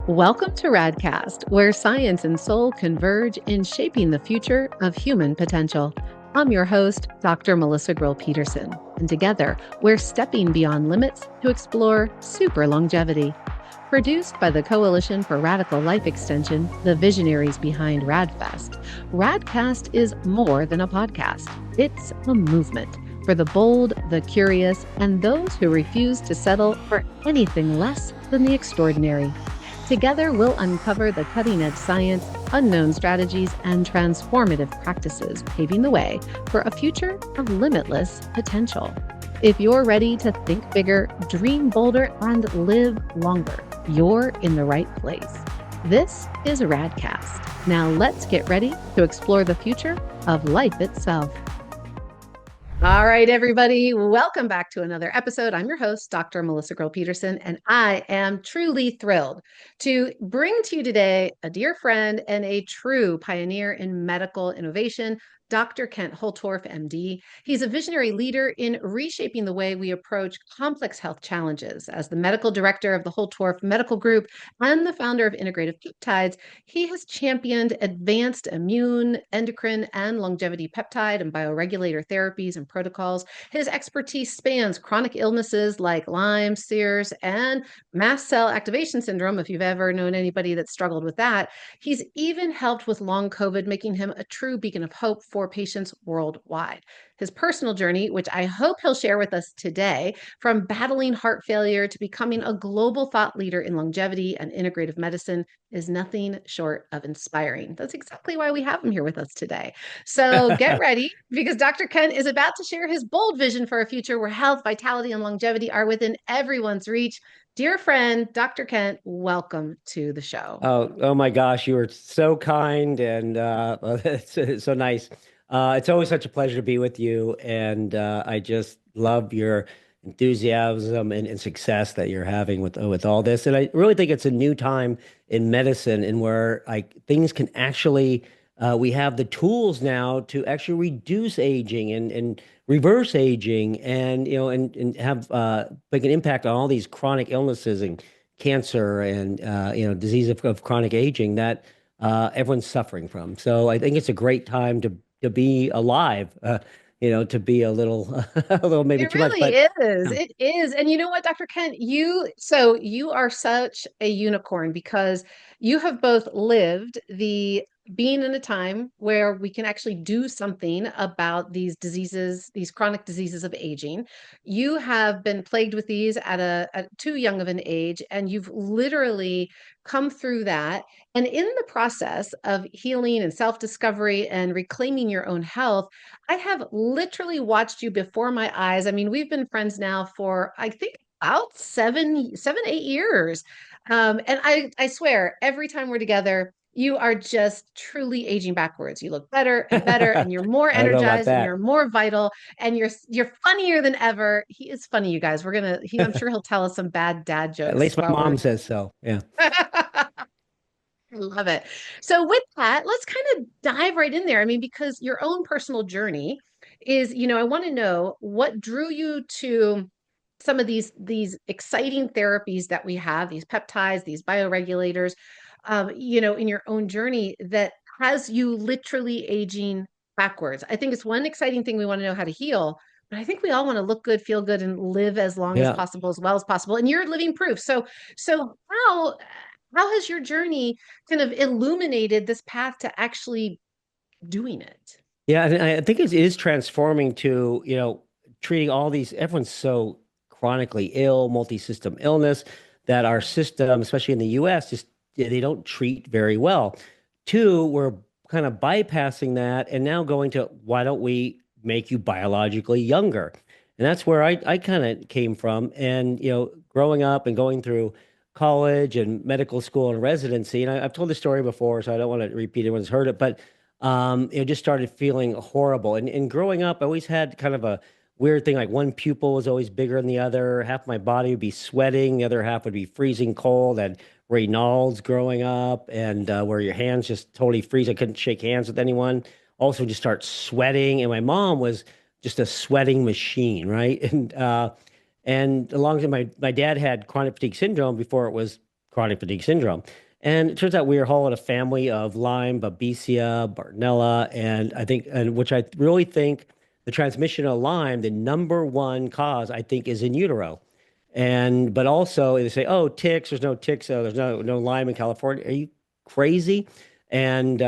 Welcome to RAADcast, where science and soul converge in shaping the future of human potential. I'm your host, Dr. Melissa Grill-Peterson, and together we're stepping beyond limits to explore super longevity. Produced by the Coalition for Radical Life Extension, the visionaries behind RAADfest, RAADcast is more than a podcast. It's a movement for the bold, the curious, and those who refuse to settle for anything less than the extraordinary. Together, we'll uncover the cutting-edge science, unknown strategies, and transformative practices, paving the way for a future of limitless potential. If you're ready to think bigger, dream bolder, and live longer, you're in the right place. This is RAADcast. Now let's get ready to explore the future of life itself. All right, everybody, welcome back to another episode. I'm your host, Dr. Melissa Grill-Peterson, and I am truly thrilled to bring to you today a dear friend and a true pioneer in medical innovation, Dr. Kent Holtorf, MD. He's a visionary leader in reshaping the way we approach complex health challenges. As the medical director of the Holtorf Medical Group and the founder of Integrative Peptides, he has championed advanced immune, endocrine, and longevity peptide and bioregulator therapies and protocols. His expertise spans chronic illnesses like Lyme, SIRS, and mast cell activation syndrome, if you've ever known anybody that struggled with that. He's even helped with long COVID, making him a true beacon of hope for patients worldwide. His personal journey, which I hope he'll share with us today, from battling heart failure to becoming a global thought leader in longevity and integrative medicine, is nothing short of inspiring. That's exactly why we have him here with us today. So get ready, because Dr. Kent is about to share his bold vision for a future where health, vitality, and longevity are within everyone's reach. Dear friend, Dr. Kent, welcome to the show. Oh my gosh, you were so kind and it's so nice. It's always such a pleasure to be with you, and I just love your enthusiasm and success that you're having with all this. And I really think it's a new time in medicine, and where like things can actually we have the tools now to actually reduce aging and reverse aging, and and have make an impact on all these chronic illnesses and cancer and disease of chronic aging that everyone's suffering from. So I think it's a great time to be alive. To be a little a little maybe It too much, really but is. It is. And you know what, Dr. Kent, you are such a unicorn because you have both lived the being in a time where we can actually do something about these diseases, these chronic diseases of aging. You have been plagued with these at too young of an age, and you've literally come through that. And in the process of healing and self-discovery and reclaiming your own health, I have literally watched you before my eyes. I mean, we've been friends now for, I think, about 8 years. And I swear, every time we're together, you are just truly aging backwards. You look better and better, and you're more I don't know about energized, and that. you're more vital, and you're funnier than ever. He is funny, you guys. I'm sure he'll tell us some bad dad At jokes least my while we're mom says so. Yeah. I love it. So with that, let's kind of dive right in there. I mean, because your own personal journey is, I want to know what drew you to some of these exciting therapies that we have, these peptides, these bioregulators, in your own journey that has you literally aging backwards. I think it's one exciting thing we want to know how to heal, but I think we all want to look good, feel good, and live as long as Yeah. possible, as well as possible. And you're living proof. So how has your journey kind of illuminated this path to actually doing it? Yeah, and I think it is transforming to, treating all these, everyone's so chronically ill, multi-system illness, that our system, especially in the US, just they don't treat very well. Two, we're kind of bypassing that and now going to, why don't we make you biologically younger? And that's where I kind of came from. And, growing up and going through college and medical school and residency, and I've told this story before, so I don't want to repeat it, everyone's heard it, but just started feeling horrible. And growing up, I always had kind of a weird thing, like one pupil was always bigger than the other. Half my body would be sweating, the other half would be freezing cold. And Raynaud's growing up, and where your hands just totally freeze. I couldn't shake hands with anyone. Also, just start sweating. And my mom was just a sweating machine, right? And along with my dad had chronic fatigue syndrome before it was chronic fatigue syndrome. And it turns out we are all in a family of Lyme, Babesia, Bartonella, and I think, and which I really think the transmission of Lyme, the number one cause, I think, is in utero. And but also they say, oh, ticks. There's no ticks. There's no Lyme in California. Are you crazy? And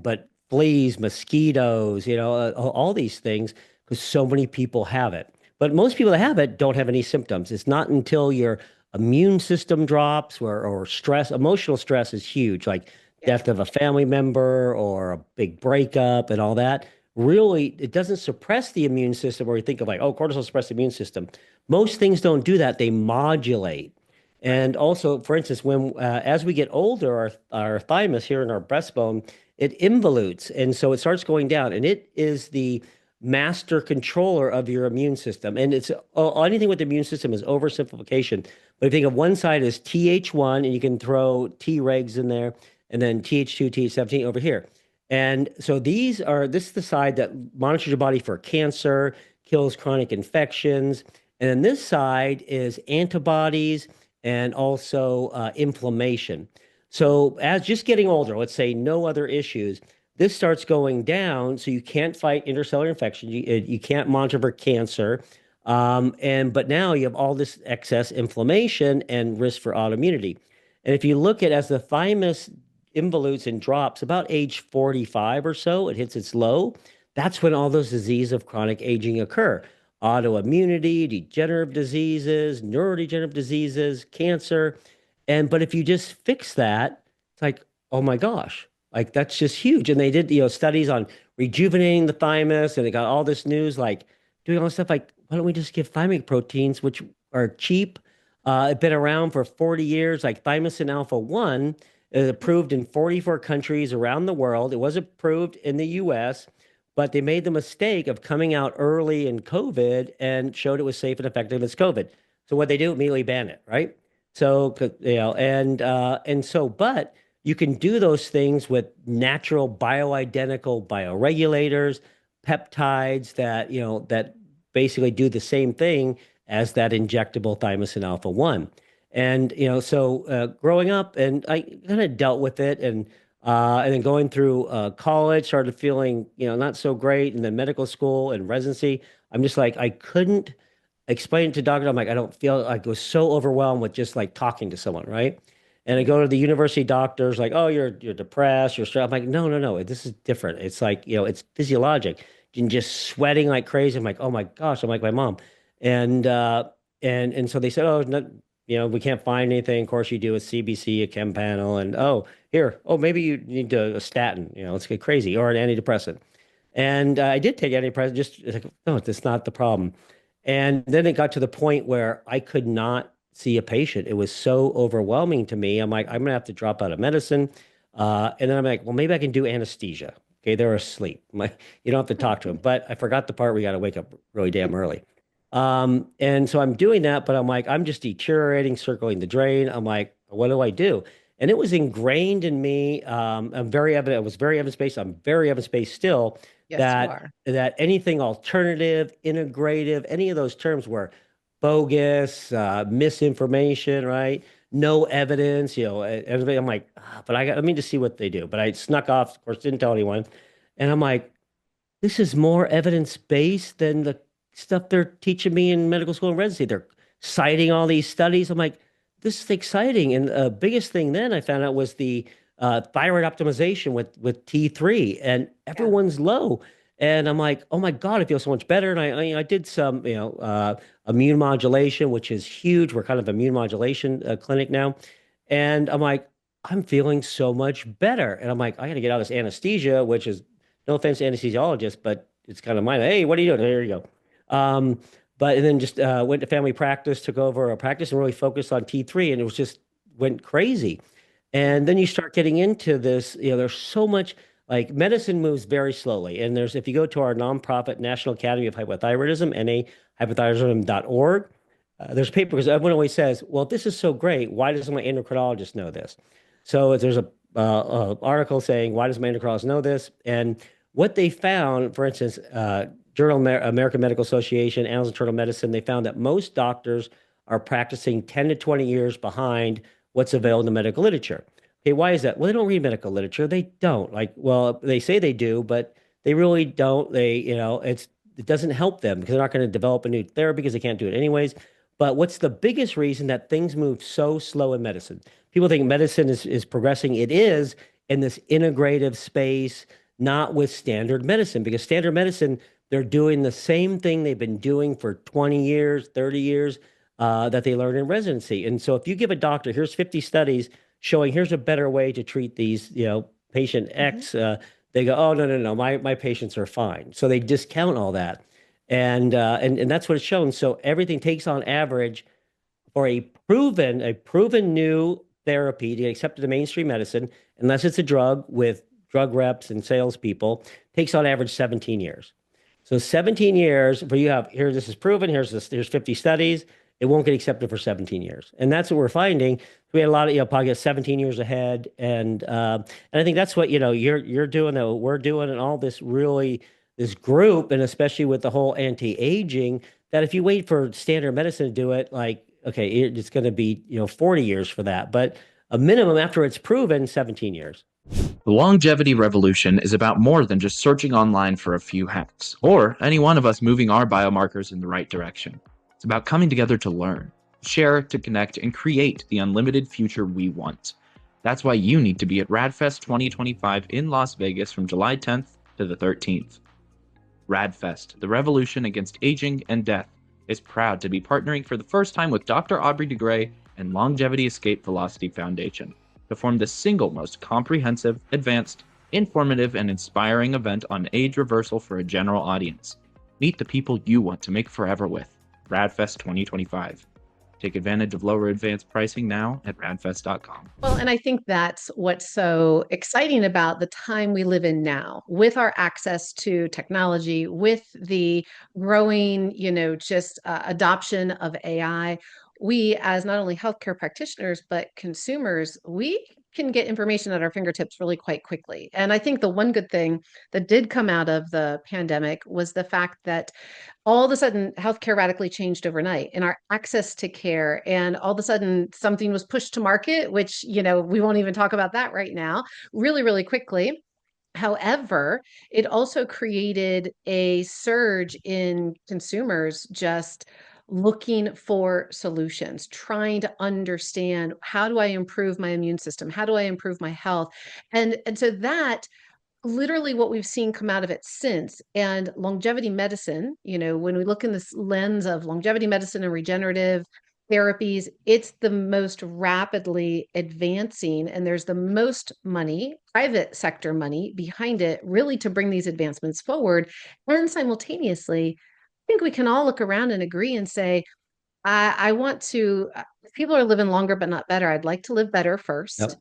but fleas, mosquitoes, all these things because so many people have it. But most people that have it don't have any symptoms. It's not until your immune system drops or stress, emotional stress is huge, like Yeah. death of a family member or a big breakup and all that. Really, it doesn't suppress the immune system where we think of like, oh, cortisol suppress the immune system. Most things don't do that. They modulate. Right. And also, for instance, when as we get older, our thymus here in our breastbone, it involutes, and so it starts going down, and it is the master controller of your immune system. And it's anything with the immune system is oversimplification. But if you think of one side as Th1, and you can throw Tregs in there, and then Th2, Th17 over here. And so this is the side that monitors your body for cancer, kills chronic infections. And then this side is antibodies and also inflammation. So as just getting older, let's say no other issues, this starts going down. So you can't fight intercellular infection. You can't monitor for cancer. But now you have all this excess inflammation and risk for autoimmunity. And if you look at as the thymus involutes and drops about age 45 or so, it hits its low. That's when all those diseases of chronic aging occur. Autoimmunity, degenerative diseases, neurodegenerative diseases, cancer. But if you just fix that, it's like, oh my gosh, like that's just huge. And they did, studies on rejuvenating the thymus, and they got all this news like doing all this stuff like, why don't we just give thymic proteins, which are cheap, have been around for 40 years, like thymosin alpha 1 is approved in 44 countries around the world. It was approved in the US, but they made the mistake of coming out early in COVID and showed it was safe and effective as COVID. So what they do, immediately ban it, right? So, but you can do those things with natural bioidentical bioregulators, peptides that basically do the same thing as that injectable thymosin alpha 1. And growing up, and I kind of dealt with it, and then going through college, started feeling not so great, and then medical school and residency. I'm just like I couldn't explain it to doctor. I'm like I don't feel like I was so overwhelmed with just like talking to someone, right? And I go to the university doctors, like, oh, you're depressed, you're stressed. I'm like, no, no, no, this is different. It's like it's physiologic. And just sweating like crazy. I'm like, oh my gosh, I'm like my mom, and so they said, oh, no, we can't find anything. Of course, you do a CBC, a chem panel, and oh, here, oh, maybe you need a statin. Let's get crazy, or an antidepressant. And I did take antidepressant. Just like, no, that's not the problem. And then it got to the point where I could not see a patient. It was so overwhelming to me. I'm like, I'm gonna have to drop out of medicine. And then I'm like, well, maybe I can do anesthesia. Okay, they're asleep. You don't have to talk to them. But I forgot the part where you got to wake up really damn early. And so I'm doing that, but I'm like, I'm just deteriorating, circling the drain. I'm like, what do I do? And it was ingrained in me. I'm very evident. I was very evidence-based. I'm very evidence-based still Yes, you that are. that anything alternative, integrative, any of those terms were bogus, misinformation, right? No evidence, everybody. I'm like, but let me just see what they do. But I snuck off, of course, didn't tell anyone. And I'm like, this is more evidence-based than the stuff they're teaching me in medical school and residency. They're citing all these studies. I'm like, this is exciting. And the biggest thing then I found out was the thyroid optimization with T3, and Yeah. everyone's low. And I'm like, oh my God, I feel so much better. And I did some, immune modulation, which is huge. We're kind of immune modulation clinic now. And I'm like, I'm feeling so much better. And I'm like, I got to get out of this anesthesia, which is no offense to anesthesiologists, but it's kind of mine. Hey, what are you doing? Here you go. But and then just went to family practice, took over a practice, and really focused on T3, and it was just went crazy. Yeah. And then you start getting into this. There's so much like medicine moves very slowly. And there's if you go to our nonprofit National Academy of Hypothyroidism, nahypothyroidism.org, there's a paper because everyone always says, "Well, if this is so great, why doesn't my endocrinologist know this?" So there's a article saying, "Why does my endocrinologist know this?" And what they found, for instance, Journal American Medical Association, Annals of Internal Medicine, they found that most doctors are practicing 10 to 20 years behind what's available in the medical literature. Okay, why is that? Well, they don't read medical literature. They don't. Like, well, they say they do, but they really don't. It doesn't help them because they're not going to develop a new therapy because they can't do it anyways. But what's the biggest reason that things move so slow in medicine? People think medicine is progressing. It is in this integrative space, not with standard medicine, because standard medicine, they're doing the same thing they've been doing for 20 years, 30 years, that they learned in residency. And so if you give a doctor, here's 50 studies showing here's a better way to treat these, patient Mhm. X, they go, oh, no, no, no, my patients are fine. So they discount all that. And that's what it's shown. So everything takes on average for a proven new therapy to get accepted to mainstream medicine, unless it's a drug with drug reps and salespeople, takes on average 17 years. So 17 years where you have here, this is proven, here's 50 studies, it won't get accepted for 17 years. And that's what we're finding. We had a lot of, probably 17 years ahead. And I think that's what, you're doing, that we're doing, and all this really, this group, and especially with the whole anti-aging, that if you wait for standard medicine to do it, like, okay, it's going to be, 40 years for that. But a minimum after it's proven, 17 years. The longevity revolution is about more than just searching online for a few hacks, or any one of us moving our biomarkers in the right direction. It's about coming together to learn, share, to connect, and create the unlimited future we want. That's why you need to be at RAADfest 2025 in Las Vegas from July 10th to the 13th. RAADfest, the revolution against aging and death, is proud to be partnering for the first time with Dr. Aubrey de Grey and Longevity Escape Velocity Foundation to form the single most comprehensive, advanced, informative, and inspiring event on age reversal for a general audience. Meet the people you want to make forever with. RAADfest 2025. Take advantage of lower advanced pricing now at radfest.com. Well, and I think that's what's so exciting about the time we live in now, with our access to technology, with the growing, just adoption of AI. We, as not only healthcare practitioners, but consumers, we can get information at our fingertips really quite quickly. And I think the one good thing that did come out of the pandemic was the fact that all of a sudden healthcare radically changed overnight and our access to care, and all of a sudden something was pushed to market, which we won't even talk about that right now, really really quickly. However, it also created a surge in consumers just looking for solutions, trying to understand, how do I improve my immune system, how do I improve my health? And so that literally what we've seen come out of it since. And longevity medicine, when we look in this lens of longevity medicine and regenerative therapies, it's the most rapidly advancing, and there's the most money, private sector money behind it, really to bring these advancements forward. And simultaneously, I think we can all look around and agree and say, I want to, if people are living longer but not better, I'd like to live better first. Yep.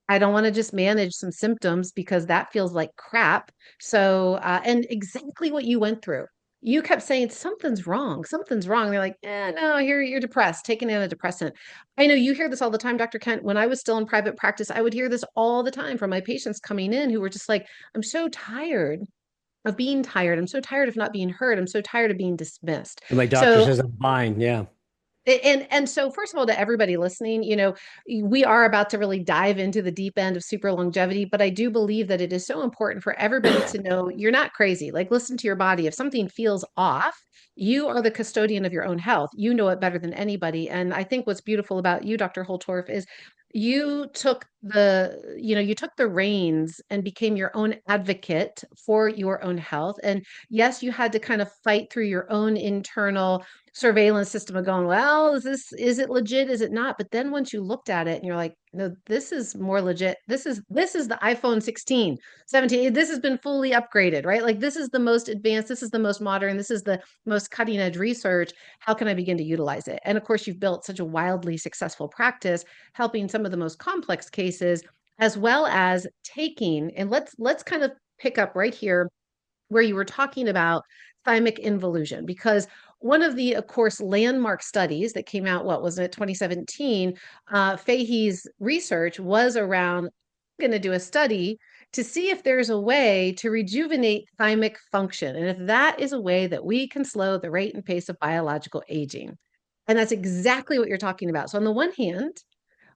I don't want to just manage some symptoms because that feels like crap. So, and exactly what you went through. You kept saying something's wrong, something's wrong. They're like, no, here you're depressed. Take an antidepressant. I know you hear this all the time, Dr. Kent. When I was still in private practice, I would hear this all the time from my patients coming in who were just like, I'm so tired of being tired. I'm so tired of not being heard. I'm so tired of being dismissed. And my doctor So says I'm fine. Yeah. and so first of all, to everybody listening, we are about to really dive into the deep end of super longevity, but I do believe that it is so important for everybody to know you're not crazy. Like, listen to your body. If something feels off, you are the custodian of your own health. You know it better than anybody. And I think what's beautiful about you, Dr. Holtorf, is you took the reins and became your own advocate for your own health. And yes, you had to kind of fight through your own internal surveillance system of going, well, is it legit? Is it not? But then once you looked at it and you're like, no, this is more legit. This is the iPhone 16, 17. This has been fully upgraded, right? Like, this is the most advanced, this is the most modern, this is the most cutting edge research. How can I begin to utilize it? And of course, you've built such a wildly successful practice helping some of the most complex cases, as well as taking, and let's kind of pick up right here where you were talking about thymic involution, because one of the, of course, landmark studies that came out, what was it, 2017, Fahey's research was around, going to do a study to see if there's a way to rejuvenate thymic function, and if that is a way that we can slow the rate and pace of biological aging. And that's exactly what you're talking about. So on the one hand,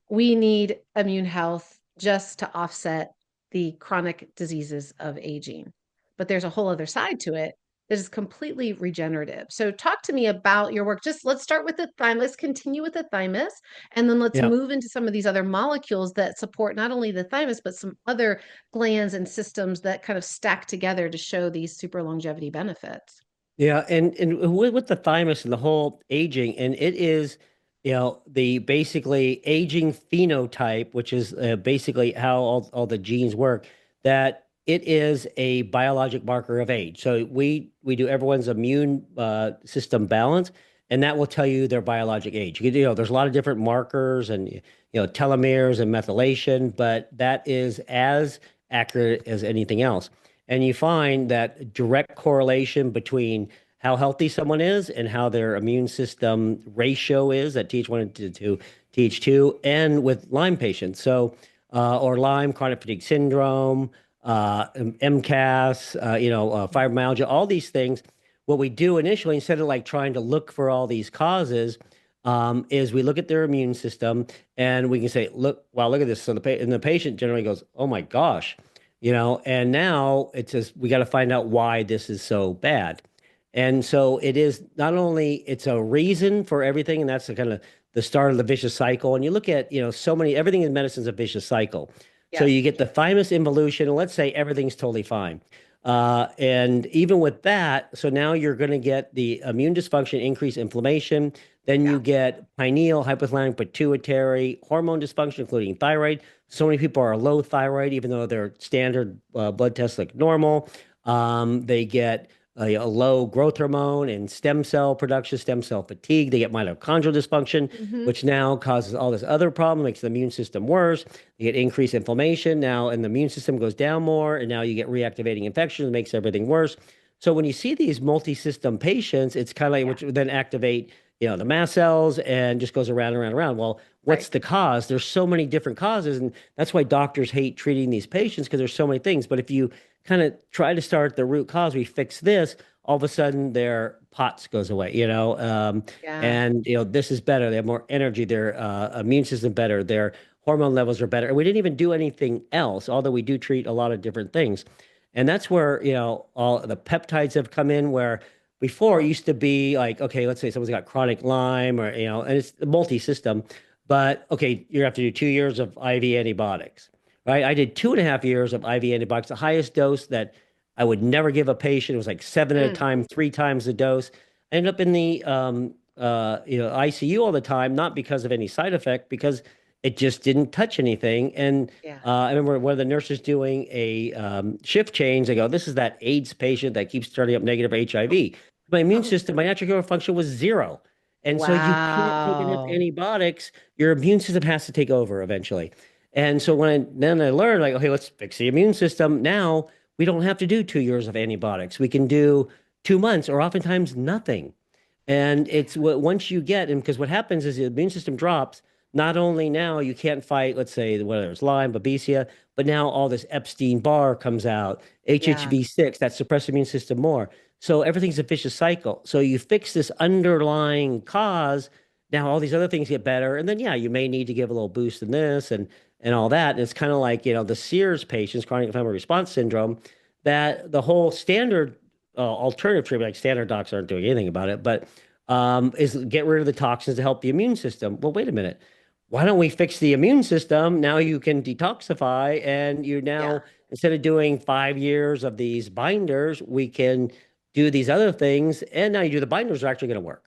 we need immune health just to offset the chronic diseases of aging. But there's a whole other side to it that is completely regenerative. So talk to me about your work. Just let's start with the thymus, let's continue with the thymus, and then let's Yeah. move into some of these other molecules that support not only the thymus, but some other glands and systems that kind of stack together to show these super longevity benefits. Yeah, and with the thymus and the whole aging, and it is, the basically aging phenotype, which is basically how all the genes work, that it is a biologic marker of age. So we do everyone's immune system balance, and that will tell you their biologic age. There's a lot of different markers and telomeres and methylation, but that is as accurate as anything else. And you find that direct correlation between how healthy someone is and how their immune system ratio is at Th1 to Th2, and with Lyme patients. So, or Lyme, chronic fatigue syndrome, MCAS, fibromyalgia, all these things. What we do initially, instead of like trying to look for all these causes, is we look at their immune system and we can say, look, wow, look at this. So and the patient generally goes, oh my gosh, and now it's just, we got to find out why this is so bad. And so it is not only, it's a reason for everything, and that's the kind of the start of the vicious cycle. And you look at, so many, everything in medicine is a vicious cycle. So Yes. you get the thymus involution, and let's say everything's totally fine. And even with that, so now you're going to get the immune dysfunction, increased inflammation. Then you get pineal, hypothalamic, pituitary, hormone dysfunction, including thyroid. So many people are low thyroid, even though their standard blood tests look normal. They get a low growth hormone and stem cell production, stem cell fatigue. They get mitochondrial dysfunction, which now causes all this other problem, makes the immune system worse. You get increased inflammation now, and the immune system goes down more, and now you get reactivating infections, makes everything worse. So when you see these multi-system patients, it's kind of like, which then activate, the mast cells, and just goes around and around and around. Well, what's the cause? There's so many different causes, and that's why doctors hate treating these patients, because there's so many things. But if you kind of try to start the root cause, we fix this, all of a sudden their POTS goes away, and this is better. They have more energy, their immune system better, their hormone levels are better. And we didn't even do anything else, although we do treat a lot of different things. And that's where, all the peptides have come in, where before it used to be like, okay, let's say someone's got chronic Lyme, or, and it's multi-system, but okay, you have to do 2 years of IV antibiotics, right? I did 2.5 years of IV antibiotics, the highest dose that I would never give a patient. It was like 7 at a time, 3 times the dose. I ended up in the ICU all the time, not because of any side effect, because it just didn't touch anything. And I remember one of the nurses doing a shift change. They go, this is that AIDS patient that keeps turning up negative HIV. My immune system, my natural killer function was 0. And so you can't take enough antibiotics. Your immune system has to take over eventually. And so then I learned, like, okay, let's fix the immune system. Now we don't have to do 2 years of antibiotics. We can do 2 months, or oftentimes nothing. And it's once you get, and because what happens is the immune system drops. Not only now you can't fight, let's say, whether it's Lyme, Babesia, but now all this Epstein-Barr comes out, HHV6, that suppresses immune system more. So everything's a vicious cycle. So you fix this underlying cause, now all these other things get better. And then, you may need to give a little boost in this and all that. And it's kind of like, the Sears patients, chronic inflammatory response syndrome, that the whole standard alternative treatment, like standard docs aren't doing anything about it, but is get rid of the toxins to help the immune system. Well, wait a minute. Why don't we fix the immune system? Now you can detoxify, and you now, instead of doing 5 years of these binders, we can do these other things. And now you do the binders are actually going to work.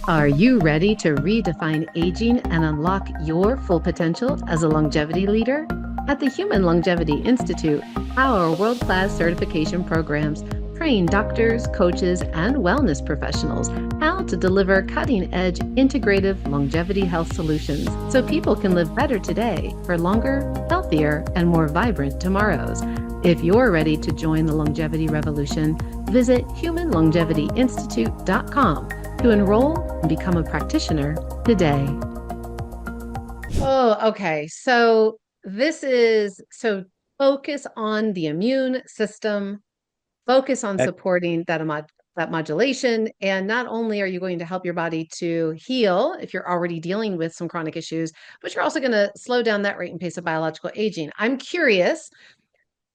Are you ready to redefine aging and unlock your full potential as a longevity leader? At the Human Longevity Institute, our world-class certification programs train doctors, coaches, and wellness professionals how to deliver cutting-edge integrative longevity health solutions so people can live better today for longer, healthier, and more vibrant tomorrows. If you're ready to join the longevity revolution, visit humanlongevityinstitute.com to enroll and become a practitioner today. Oh, okay. So focus on the immune system, focus on supporting that that modulation. And not only are you going to help your body to heal if you're already dealing with some chronic issues, but you're also going to slow down that rate and pace of biological aging. I'm curious,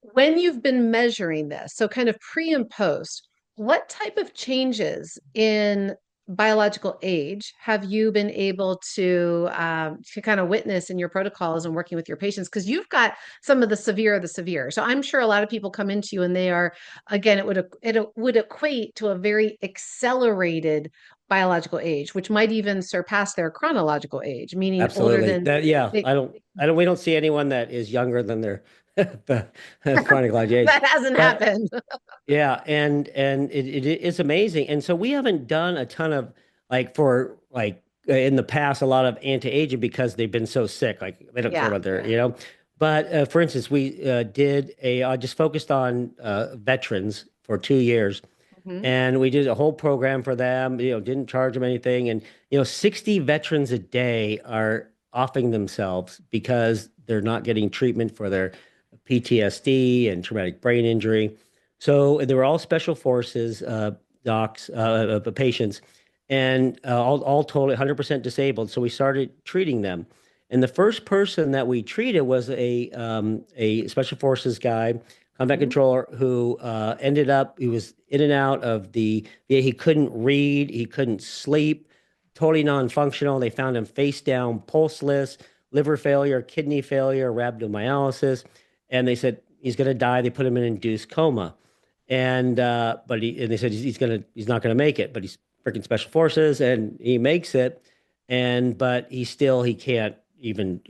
when you've been measuring this, so kind of pre and post, what type of changes in biological age have you been able to kind of witness in your protocols and working with your patients? Because you've got some of the severe of the severe. So I'm sure a lot of people come into you and they are, again, it would equate to a very accelerated biological age, which might even surpass their chronological age, meaning older Absolutely. than That, yeah, they, we don't see anyone that is younger than their chronic age. that hasn't But happened. yeah, and it's amazing. And so we haven't done a ton of in the past a lot of anti-aging because they've been so sick, like they don't care Yeah. about their. But for instance, we I just focused on veterans for 2 years, Mhm. and we did a whole program for them. Didn't charge them anything, and 60 veterans a day are offing themselves because they're not getting treatment for their PTSD and traumatic brain injury. So they were all special forces docs, patients, and all totally 100% disabled. So we started treating them. And the first person that we treated was a special forces guy, combat Mhm. controller, who ended up, he was in and out of he couldn't read, he couldn't sleep, totally non-functional. They found him face down, pulseless, liver failure, kidney failure, rhabdomyolysis, and they said he's going to die. They put him in induced coma, and they said he's not gonna make it, but he's freaking special forces, and he makes it, but he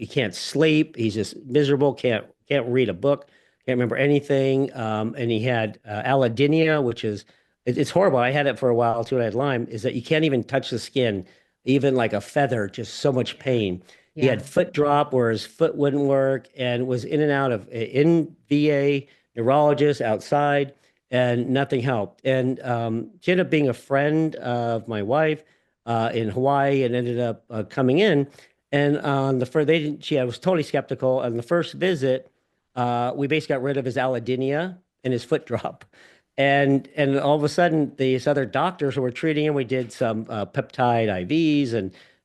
can't sleep. He's just miserable. Can't read a book. Can't remember anything. And he had allodynia, which is it's horrible. I had it for a while too. I had Lyme. Is that you can't even touch the skin, even like a feather. Just so much pain. He Yeah. had foot drop where his foot wouldn't work, and was in and out of in VA, neurologist, outside, and nothing helped. And she ended up being a friend of my wife in Hawaii, and ended up coming in. And on the first, they didn't. She I was totally skeptical. On the first visit, we basically got rid of his allodynia and his foot drop. And all of a sudden, these other doctors who were treating him, we did some peptide IVs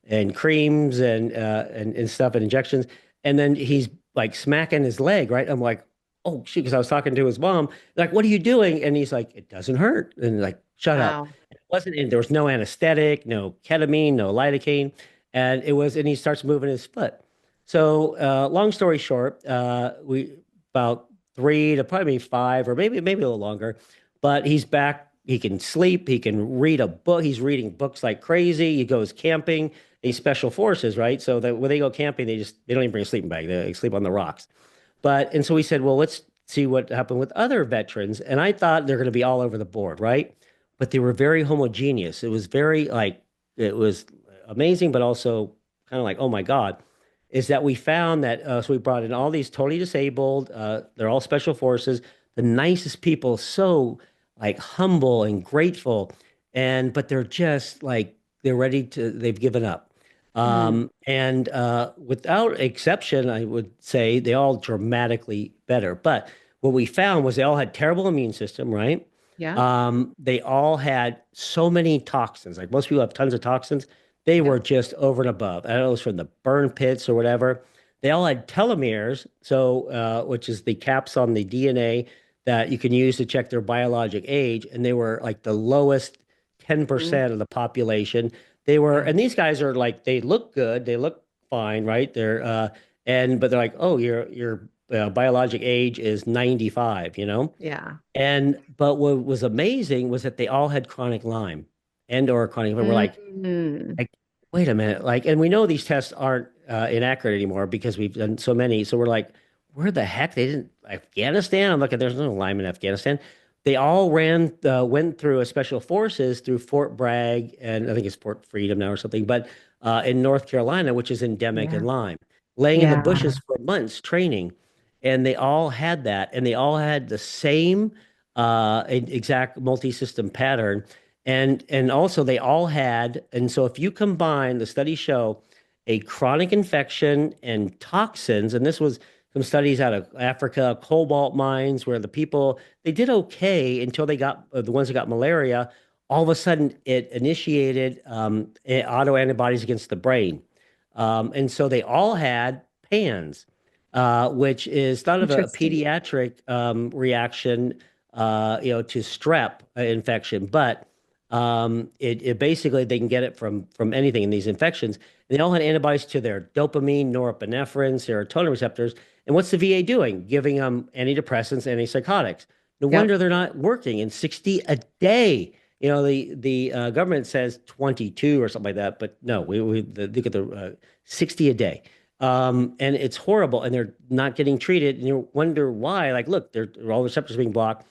and creams and stuff and injections. And then he's like smacking his leg, right? I'm like, oh shoot, because I was talking to his mom, like, what are you doing? And he's like, it doesn't hurt. And like, shut up. Wow. It wasn't, and there was no anesthetic, no ketamine, no lidocaine. And he starts moving his foot. So, long story short, we about 3 to probably 5, or maybe a little longer, but he's back. He can sleep. He can read a book. He's reading books like crazy. He goes camping. He's special forces, right? So that when they go camping, they don't even bring a sleeping bag. They sleep on the rocks. And so we said, well, let's see what happened with other veterans. And I thought they're going to be all over the board, right? But they were very homogeneous. It was very it was amazing, but also kind of like, oh my God, is that we found that, so we brought in all these totally disabled, they're all special forces, the nicest people, so like humble and grateful. But they're just like, they've given up. Mm. Without exception, I would say they all dramatically better. But what we found was they all had terrible immune system, right? Yeah. They all had so many toxins. Like most people have tons of toxins. They Yeah. were just over and above. I don't know, it was from the burn pits or whatever. They all had telomeres, which is the caps on the DNA that you can use to check their biologic age, and they were like the lowest Mhm. 10% of the population. Yeah. And these guys are like, they look good, they look fine, right? But they're like, oh, your biologic age is 95, you know? Yeah. But what was amazing was that they all had chronic Lyme and/or chronic. We're Mm. like, wait a minute, and we know these tests aren't inaccurate anymore because we've done so many. So we're like, where the heck they didn't Afghanistan? I'm looking, there's no Lyme in Afghanistan. They all went through a special forces through Fort Bragg, and I think it's Fort Freedom now or something, but in North Carolina, which is endemic in Yeah. Lyme, laying in the Yeah. bushes for months training. And they all had that, and they all had the same exact multi-system pattern. And also they all had, and so if you combine, the studies show a chronic infection and toxins, and this was some studies out of Africa, cobalt mines, where the people, they did okay until they got the ones that got malaria, all of a sudden it initiated autoantibodies against the brain. And so they all had PANS, which is not of a Interesting. pediatric reaction, to strep infection, but it basically they can get it from anything in these infections. And they all had antibodies to their dopamine, norepinephrine, serotonin receptors. And what's the VA doing? Giving them antidepressants, antipsychotics. No Yep. wonder they're not working. And 60 a day. The government says 22 or something like that, but no, look at the 60 a day. And it's horrible, and they're not getting treated. And you wonder why. Like, look, all the receptors being blocked.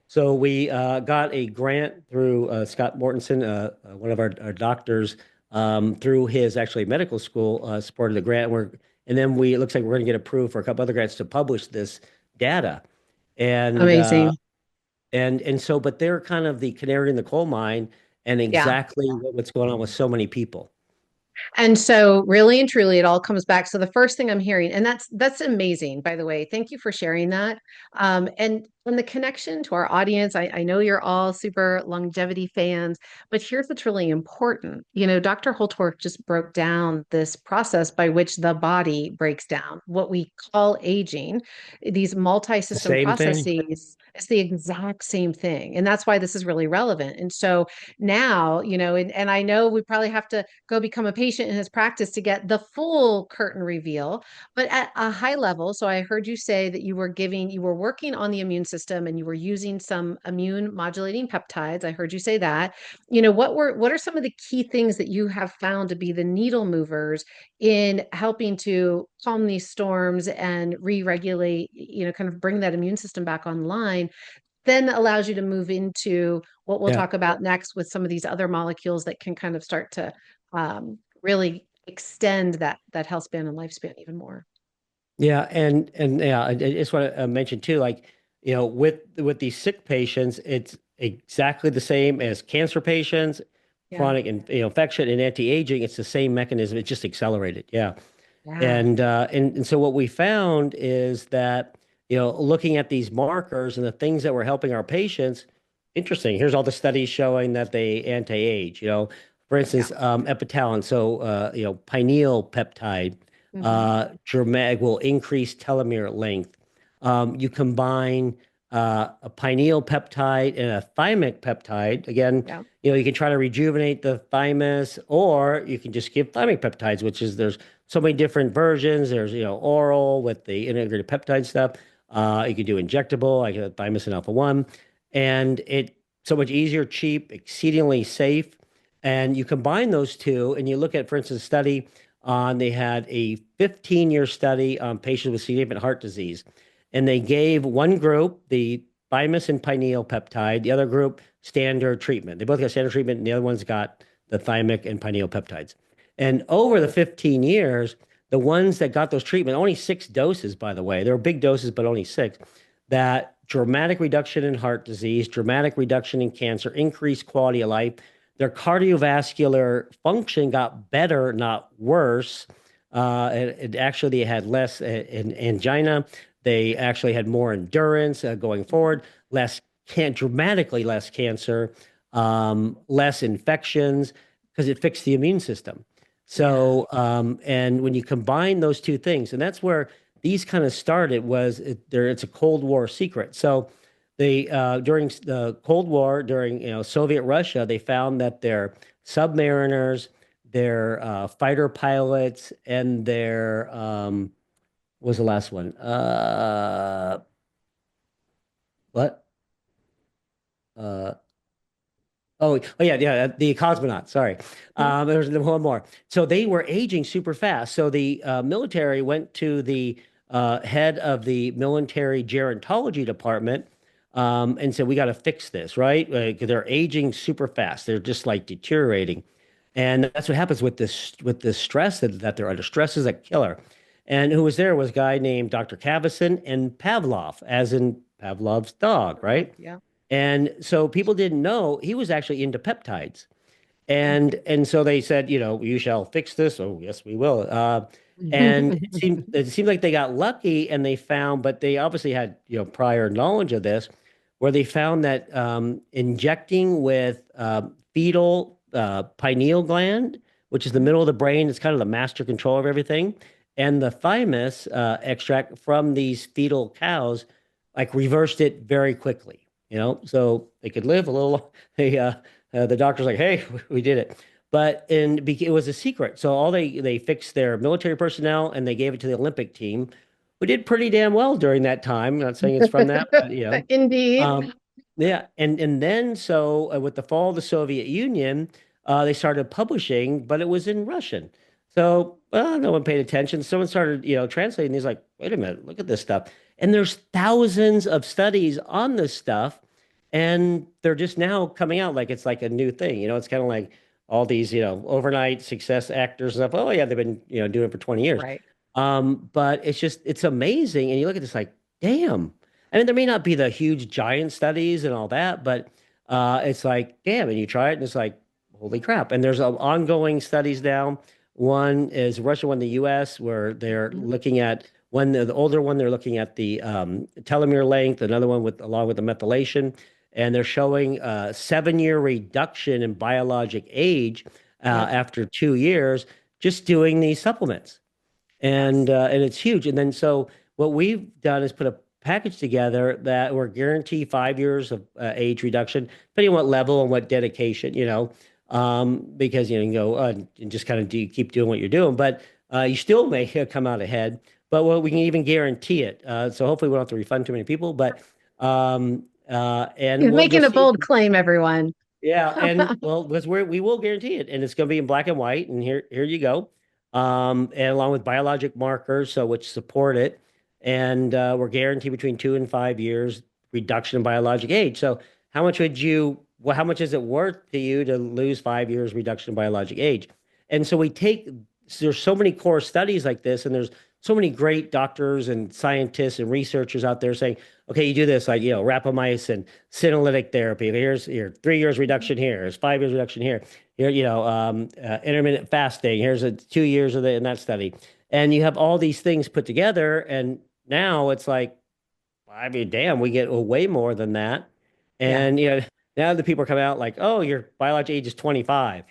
So we got a grant through Scott Mortensen, one of our doctors, through his actually medical school, supported the grant. And then it looks like we're going to get approved for a couple other grants to publish this data. And Amazing. but they're kind of the canary in the coal mine, and Yeah. exactly what's going on with so many people. And so really and truly it all comes back. So the first thing I'm hearing, and that's amazing, by the way. Thank you for sharing that. And the connection to our audience, I know you're all super longevity fans, but here's what's really important. Dr. Holtorf just broke down this process by which the body breaks down, what we call aging, these The multi-system same thing. processes. It's the exact same thing. And that's why this is really relevant. And so now, and I know we probably have to go become a patient in his practice to get the full curtain reveal, but at a high level. So I heard you say that you were working on the immune system and you were using some immune modulating peptides. I heard you say that. What are some of the key things that you have found to be the needle movers in helping to calm these storms and re-regulate, kind of bring that immune system back online, then allows you to move into what we'll Yeah. talk about next with some of these other molecules that can kind of start to really extend that health span and lifespan even more. Yeah, and yeah, I just want to mention too, like, with these sick patients, it's exactly the same as cancer patients, Yeah. chronic infection and anti-aging. It's the same mechanism. It's just accelerated. Yeah. Yeah. And so what we found is that, looking at these markers and the things that were helping our patients, interesting. Here's all the studies showing that they anti-age, for Yeah. instance, epitalin. So, pineal peptide, Hmm. dramatic will increase telomere length. You combine a pineal peptide and a thymic peptide. Again, Yeah. you can try to rejuvenate the thymus, or you can just give thymic peptides, which is there's so many different versions. There's, oral with the integrated peptide stuff. You can do injectable, like thymus and alpha 1. And it's so much easier, cheap, exceedingly safe. And you combine those two, and you look at, for instance, a study on, they had a 15-year study on patients with significant heart disease. And they gave one group the thymus and pineal peptide, the other group standard treatment. They both got standard treatment, and the other one's got the thymic and pineal peptides. And over the 15 years, the ones that got those treatment, only 6 doses, by the way, there were big doses, but only 6, that dramatic reduction in heart disease, dramatic reduction in cancer, increased quality of life. Their cardiovascular function got better, not worse. It actually they had less angina. They actually had more endurance going forward, dramatically less cancer, less infections, because it fixed the immune system. Yeah. So, and when you combine those two things, and that's where these kind of started, it's a Cold War secret. So they during the Cold War, during Soviet Russia, they found that their submariners, their fighter pilots, and their what was the last one? What? Uh, oh, the cosmonauts. Sorry, there's one more. So they were aging super fast. So the military went to the head of the military gerontology department and said, "We got to fix this, right? Because they're aging super fast. They're just like deteriorating." And that's what happens with this stress that they're under. Stress is a killer. And who was there was a guy named Dr. Cavison and Pavlov, as in Pavlov's dog, right? Yeah. And so people didn't know he was actually into peptides. And so they said, you shall fix this. Oh, yes, we will. And it seemed like they got lucky and they found, but they obviously had, prior knowledge of this, where they found that injecting with fetal pineal gland, which is the middle of the brain, it's kind of the master control of everything, and the thymus extract from these fetal cows, like reversed it very quickly. So they could live a little. The doctor's like, "Hey, we did it." But it was a secret. So all they fixed their military personnel and they gave it to the Olympic team, who did pretty damn well during that time. I'm not saying it's from that, but Indeed. um, yeah. And then so with the fall of the Soviet Union, they started publishing, but it was in Russian. So no one paid attention. Someone started, translating. He's like, wait a minute, look at this stuff. And there's thousands of studies on this stuff, and they're just now coming out like it's like a new thing. It's kind of like all these, overnight success actors and stuff. Oh yeah, they've been, doing it for 20 years. Right. But it's amazing. And you look at this like, damn. I mean, there may not be the huge giant studies and all that, but it's like, damn, and you try it and it's like, holy crap. And there's ongoing studies now. One is Russia, one in the US, where they're looking at the older one, they're looking at the telomere length, another one along with the methylation, and they're showing a 7-year reduction in biologic age after 2 years, just doing these supplements. And it's huge. And then so what we've done is put a package together that we're guarantee 5 years of age reduction, depending on what level and what dedication, because you can go and just kind of keep doing what you're doing, but you still may come out ahead. But we can even guarantee it. So hopefully we don't have to refund too many people. But and You're making a bold claim, everyone. Yeah, and well, because we will guarantee it, and it's going to be in black and white. And here you go, and along with biologic markers, so which support it, and we're guaranteed between 2 and 5 years reduction in biologic age. So how much how much is it worth to you to lose 5 years reduction in biologic age? And so there's so many core studies like this, and there's so many great doctors and scientists and researchers out there saying, okay, you do this, like, rapamycin, senolytic therapy. Here's 3 years reduction here. Here's 5 years reduction here. Here, intermittent fasting. Here's 2 years of in that study. And you have all these things put together. And now it's like, I mean, damn, we get way more than that. And, now the people are coming out like, oh, your biological age is 25,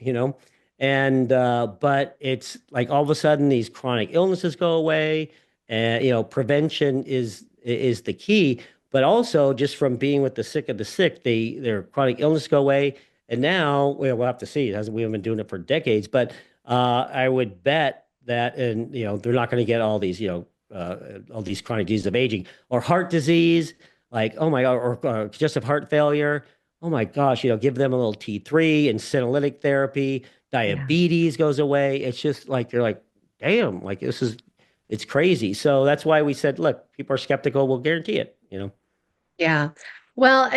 and but it's like all of a sudden these chronic illnesses go away, and prevention is the key. But also just from being with the sick of the sick, their chronic illness go away. And now we'll have to see. We haven't been doing it for decades, but I would bet that, and they're not going to get all these all these chronic diseases of aging or heart disease, like, oh my God, or congestive heart failure. Oh my gosh, give them a little T3 and senolytic therapy. Diabetes goes away. It's just like, they're like, damn, like it's crazy. So that's why we said, look, people are skeptical. We'll guarantee it, Yeah. Well,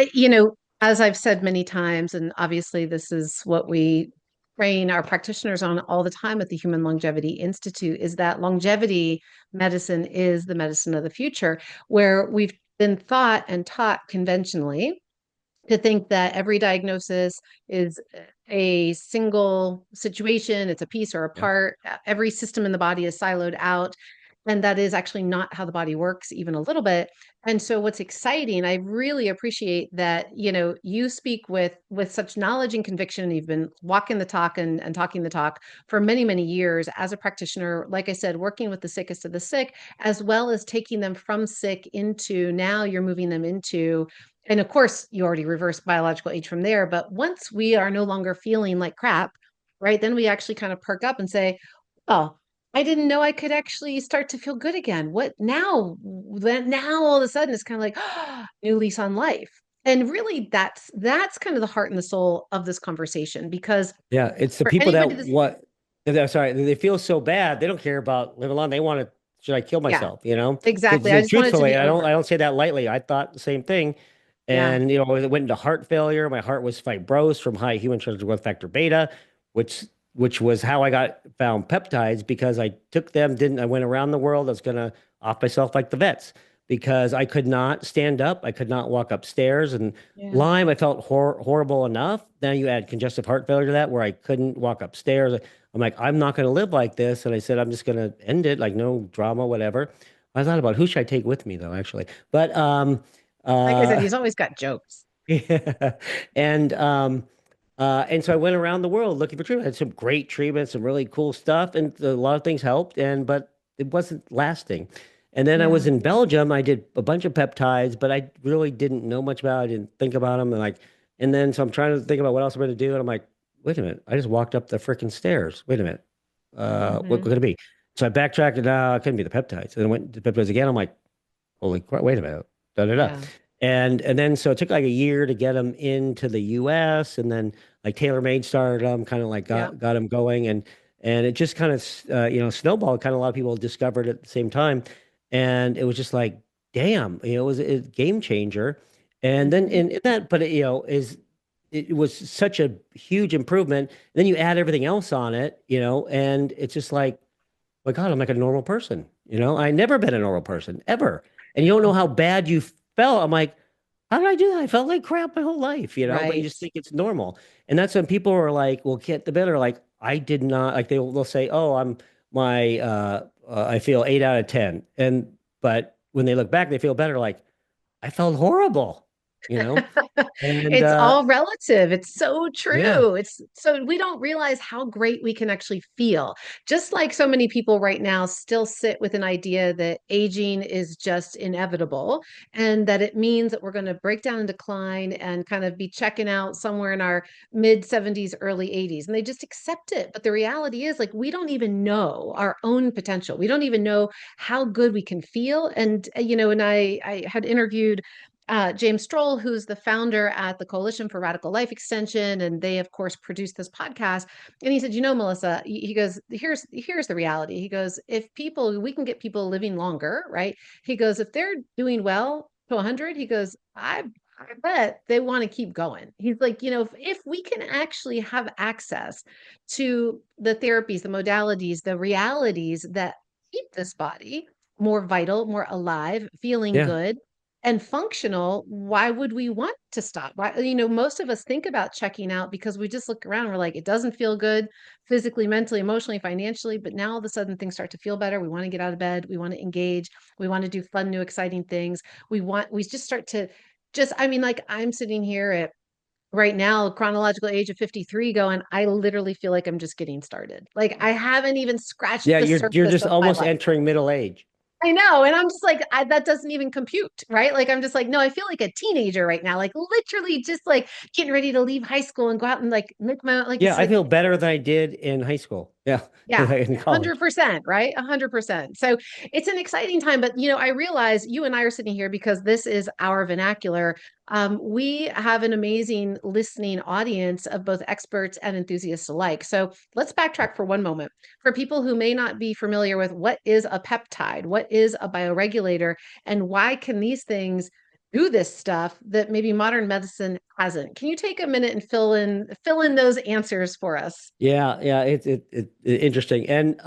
as I've said many times, and obviously this is what we train our practitioners on all the time at the Human Longevity Institute, is that longevity medicine is the medicine of the future, where we've been thought and taught conventionally to think that every diagnosis is a single situation, it's a piece or a part. Every system in the body is siloed out. And that is actually not how the body works, even a little bit. And so what's exciting, I really appreciate that, you speak with such knowledge and conviction. You've been walking the talk and talking the talk for many, many years as a practitioner, like I said, working with the sickest of the sick, as well as taking them from sick into, now you're moving them into, and of course, you already reversed biological age from there. But once we are no longer feeling like crap, right, then we actually kind of perk up and say, oh, I didn't know I could actually start to feel good again. What now? Then now all of a sudden it's kind of like new lease on life. And really that's kind of the heart and the soul of this conversation, because it's the people I'm sorry, they feel so bad. They don't care about living long. They want to, should I kill myself? Exactly. I just truthfully, I don't say that lightly. I thought the same thing. And, it went into heart failure. My heart was fibrosed from high human cholinergic growth factor beta, which was how I found peptides, because I took them, I went around the world. I was going to off myself like the vets, because I could not stand up. I could not walk upstairs, and Lyme, I felt horrible enough. Now you add congestive heart failure to that, where I couldn't walk upstairs. I'm like, I'm not going to live like this. And I said, I'm just going to end it, like no drama, whatever. I thought about who should I take with me though, actually. But, Like I said, he's always got jokes. Yeah. And so I went around the world looking for treatment. I had some great treatments, some really cool stuff, and a lot of things helped, but it wasn't lasting. And then I was Yeah. in Belgium. I did a bunch of peptides, but I really didn't know much about it. I didn't think about them. And then so I'm trying to think about what else I'm going to do. And I'm like, wait a minute. I just walked up the freaking stairs. Wait a minute. What Hmm. could it be? So I backtracked and it couldn't be the peptides. And then I went to peptides again. I'm like, holy crap, wait a minute. Da, da, da. Yeah. And then so it took like a year to get them into the US, and then like TaylorMade started them, kind of like Yeah. got them going, and it just kind of snowballed. Kind of a lot of people discovered it at the same time, and it was just like, damn, it was a game changer. And then Hmm. in that, but it was such a huge improvement. And then you add everything else on it, and it's just like, my God, I'm like a normal person. I never been a normal person ever. And you don't know how bad you felt. I'm like, how did I do that? I felt like crap my whole life, but you Right. just think it's normal. And that's when people are like, well, get the better. Like, I did not, like, they'll say, oh, I feel 8 out of 10. But when they look back, they feel better. Like, I felt horrible, you know? And, It's all relative. It's so yeah, true. It's so we don't realize how great we can actually feel. Just like so many people right now still sit with an idea that aging is just inevitable and that it means that we're going to break down and decline and kind of be checking out somewhere in our mid 70s, early 80s. And they just accept it. But the reality is, like, we don't even know our own potential. We don't even know how good we can feel. And I had interviewed James Stroll, who's the founder at the Coalition for Radical Life Extension, and they, of course, produced this podcast. And he said, Melissa, he goes, here's the reality. He goes, if we can get people living longer, right? He goes, if they're doing well to 100, he goes, I bet they want to keep going. He's like, if we can actually have access to the therapies, the modalities, the realities that keep this body more vital, more alive, feeling yeah. good and functional, why would we want to stop? Why, most of us think about checking out because we just look around and we're like, it doesn't feel good physically, mentally, emotionally, financially. But now all of a sudden things start to feel better. We want to get out of bed. We want to engage. We want to do fun, new, exciting things. We just start to I mean, like I'm sitting here at right now, chronological age of 53, going, I literally feel like I'm just getting started. Like I haven't even scratched Yeah, the you're surface just of my almost life. entering middle age. I know. And I'm just like, that doesn't even compute, right? Like, I'm just like, no, I feel like a teenager right now, like literally just like getting ready to leave high school and go out and like make my own, like, Yeah, it's I like, feel better than I did in high school. Yeah, yeah, in college. 100%, right? 100%. So it's an exciting time. But, I realize you and I are sitting here because this is our vernacular. We have an amazing listening audience of both experts and enthusiasts alike. So let's backtrack for one moment. For people who may not be familiar with what is a peptide, what is a bioregulator, and why can these things do this stuff that maybe modern medicine hasn't? Can you take a minute and fill in those answers for us? Yeah, yeah, it's interesting. And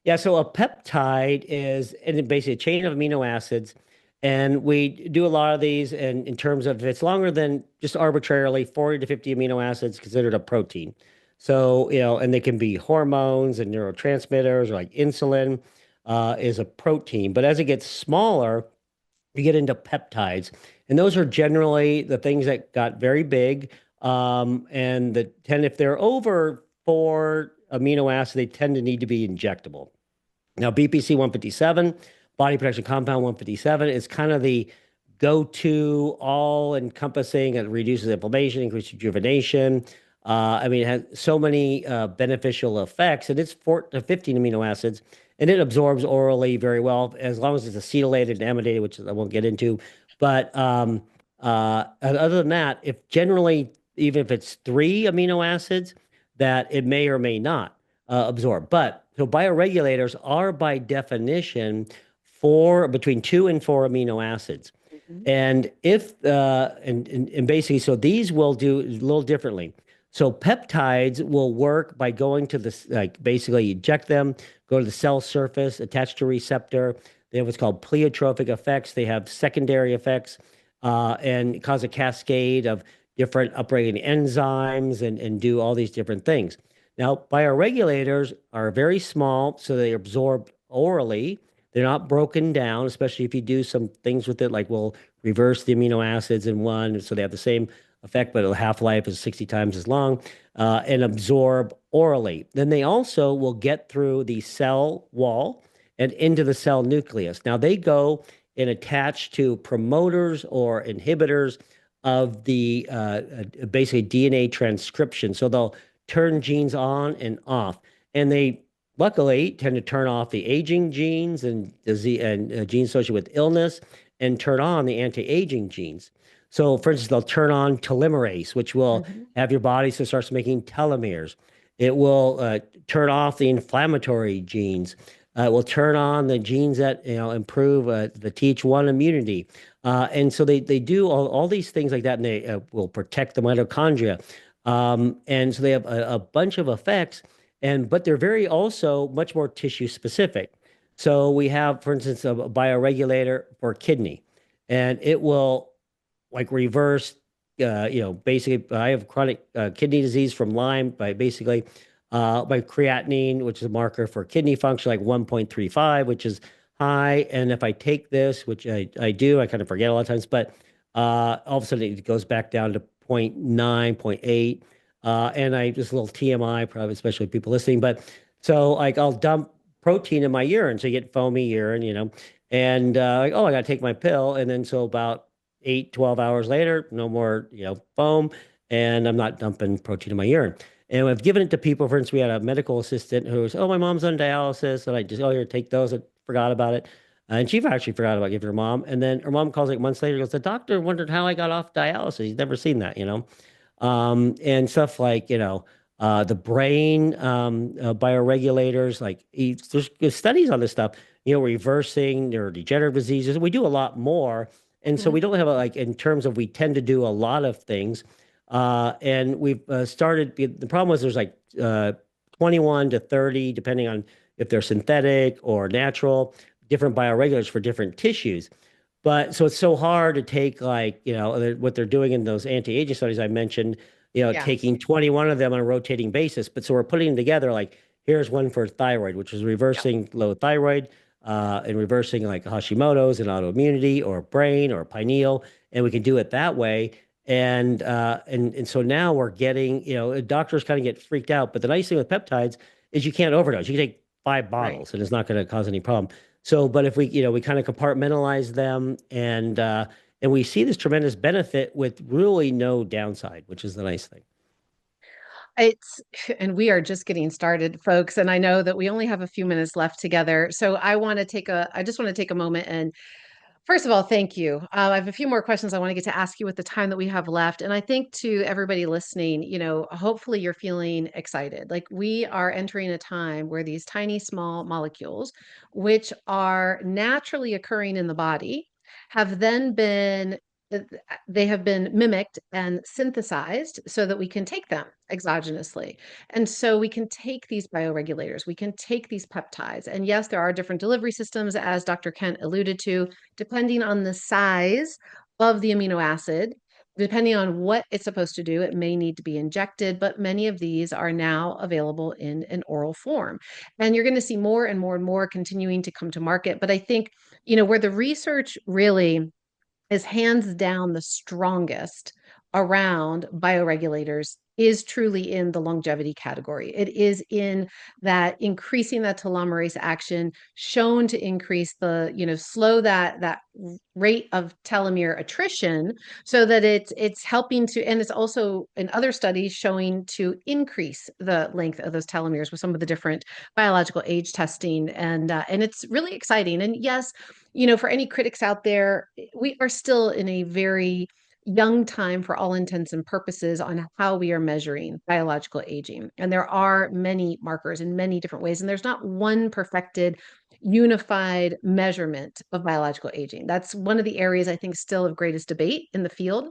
yeah, so a peptide is basically a chain of amino acids, and we do a lot of these. And in terms of, if it's longer than just arbitrarily 40 to 50 amino acids, considered a protein. So, and they can be hormones and neurotransmitters, or like insulin is a protein. But as it gets smaller, you get into peptides, and those are generally the things that got very big. And if they're over 4 amino acids, they tend to need to be injectable. Now, BPC 157, body protection compound 157, is kind of the go-to, all-encompassing. It reduces inflammation, increases rejuvenation. I mean, it has so many beneficial effects, and it's 4 to 15 amino acids, and it absorbs orally very well, as long as it's acetylated and amidated, which I won't get into. But other than that, if generally, even if it's 3 amino acids, that it may or may not absorb. But so bioregulators are by definition between 2 and 4 amino acids. Mhm. And and basically, so these will do a little differently. So peptides will work by going to like basically eject them, go to the cell surface, attach to a receptor. They have what's called pleiotropic effects. They have secondary effects, and cause a cascade of different upregulating enzymes, and do all these different things. Now, bioregulators are very small, so they absorb orally. They're not broken down, especially if you do some things with it, like we'll reverse the amino acids in one, so they have the same effect, but the half-life is 60 times as long, and absorb orally. Then they also will get through the cell wall and into the cell nucleus. Now they go and attach to promoters or inhibitors of the basically DNA transcription. So they'll turn genes on and off, and they luckily tend to turn off the aging genes and disease and genes associated with illness, and turn on the anti-aging genes. So, for instance, they'll turn on telomerase, which will have your body so starts making telomeres. It will turn off the inflammatory genes. It will turn on the genes that improve the Th1 immunity. And so they do all these things like that, and they will protect the mitochondria. And so they have a bunch of effects, but they're very also much more tissue specific. So we have, for instance, a bioregulator for kidney, and it will like reverse, basically, I have chronic kidney disease from Lyme by basically by creatinine, which is a marker for kidney function, like 1.35, which is high. And if I take this, which I do, I kind of forget a lot of times, but all of a sudden it goes back down to 0.9, 0.8. And I just a little TMI, probably, especially people listening. But so like I'll dump protein in my urine. So you get foamy urine, and like, oh, I got to take my pill. And then so about 8, 12 hours later, no more, foam. And I'm not dumping protein in my urine. And I've given it to people. For instance, we had a medical assistant who was, oh, my mom's on dialysis. And I just, oh, here, take those. I forgot about it. And she actually forgot about giving her mom. And then her mom calls like months later, goes, the doctor wondered how I got off dialysis. He's never seen that, and stuff like, the brain bioregulators, like there's studies on this stuff, reversing neurodegenerative diseases. We do a lot more. And so we don't have like, in terms of, we tend to do a lot of things. And we've started, the problem was there's like 21 to 30, depending on if they're synthetic or natural, different bioregulators for different tissues. But so it's so hard to take like, what they're doing in those anti-aging studies I mentioned, taking 21 of them on a rotating basis. But so we're putting them together, like here's one for thyroid, which is reversing low thyroid, and reversing like Hashimoto's and autoimmunity or brain or pineal. And we can do it that way. And so now we're getting, doctors kind of get freaked out. But the nice thing with peptides is you can't overdose. You can take 5 bottles and it's not going to cause any problem. So, but if we, we kind of compartmentalize them, and we see this tremendous benefit with really no downside, which is the nice thing. And we are just getting started, folks. And I know that we only have a few minutes left together. So I just want to take a moment and, first of all, thank you. I have a few more questions I want to get to ask you with the time that we have left. And I think to everybody listening, hopefully you're feeling excited. Like we are entering a time where these tiny, small molecules, which are naturally occurring in the body, have then been they have been mimicked and synthesized so that we can take them exogenously. And so we can take these bioregulators, we can take these peptides. And yes, there are different delivery systems, as Dr. Kent alluded to, depending on the size of the amino acid. Depending on what it's supposed to do, it may need to be injected, but many of these are now available in an oral form. And you're going to see more and more and more continuing to come to market. But I think, where the research really is hands down the strongest around bioregulators is truly in the longevity category. It is in that increasing that telomerase action, shown to increase slow that rate of telomere attrition, so that it's helping to, and it's also in other studies showing to increase the length of those telomeres with some of the different biological age testing, and it's really exciting. And yes, for any critics out there, we are still in a very young time for all intents and purposes on how we are measuring biological aging. And there are many markers in many different ways. And there's not one perfected, unified measurement of biological aging. That's one of the areas I think still of greatest debate in the field.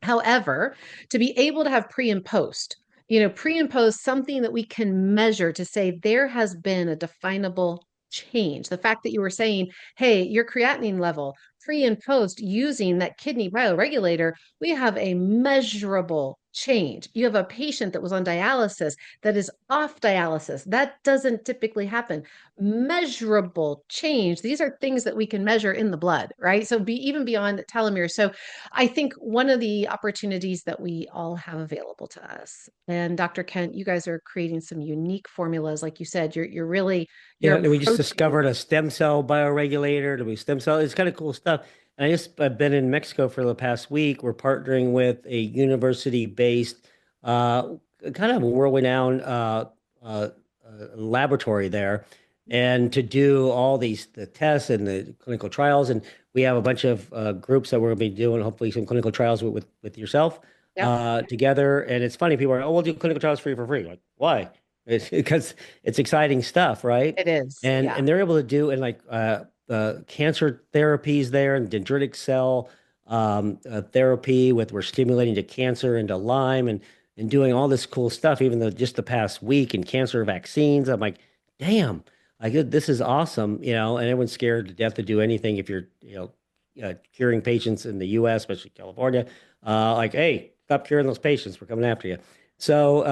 However, to be able to have pre and post, something that we can measure to say there has been a definable change. The fact that you were saying, hey, your creatinine level pre and post using that kidney bioregulator, we have a measurable change. You have a patient that was on dialysis that is off dialysis. That doesn't typically happen. Measurable change. These are things that we can measure in the blood, right? So even beyond telomeres. So I think one of the opportunities that we all have available to us, and Dr. Kent, you guys are creating some unique formulas. Like you said, you're really, Yeah, you're and we just approaching. discovered a stem cell bioregulator to be stem cell. It's kind of cool stuff. And I've been in Mexico for the past week. We're partnering with a university-based, uh, kind of world-renowned uh, laboratory there, and to do all the tests and the clinical trials. And we have a bunch of groups that we're going to be doing, hopefully, some clinical trials with yourself Yep, together. And it's funny, people are, oh, we'll do clinical trials for you for free. Like, why? It's because it's exciting stuff, right? it is. Yeah. And they're able to do and like cancer therapies there and dendritic cell therapy with we're stimulating to cancer and to Lyme and doing all this cool stuff. Even though just the past week in cancer vaccines, I'm like, damn, like this is awesome, you know. And everyone's scared to death to do anything if you're curing patients in the U.S., especially California. Like, hey, stop curing those patients. We're coming after you. So,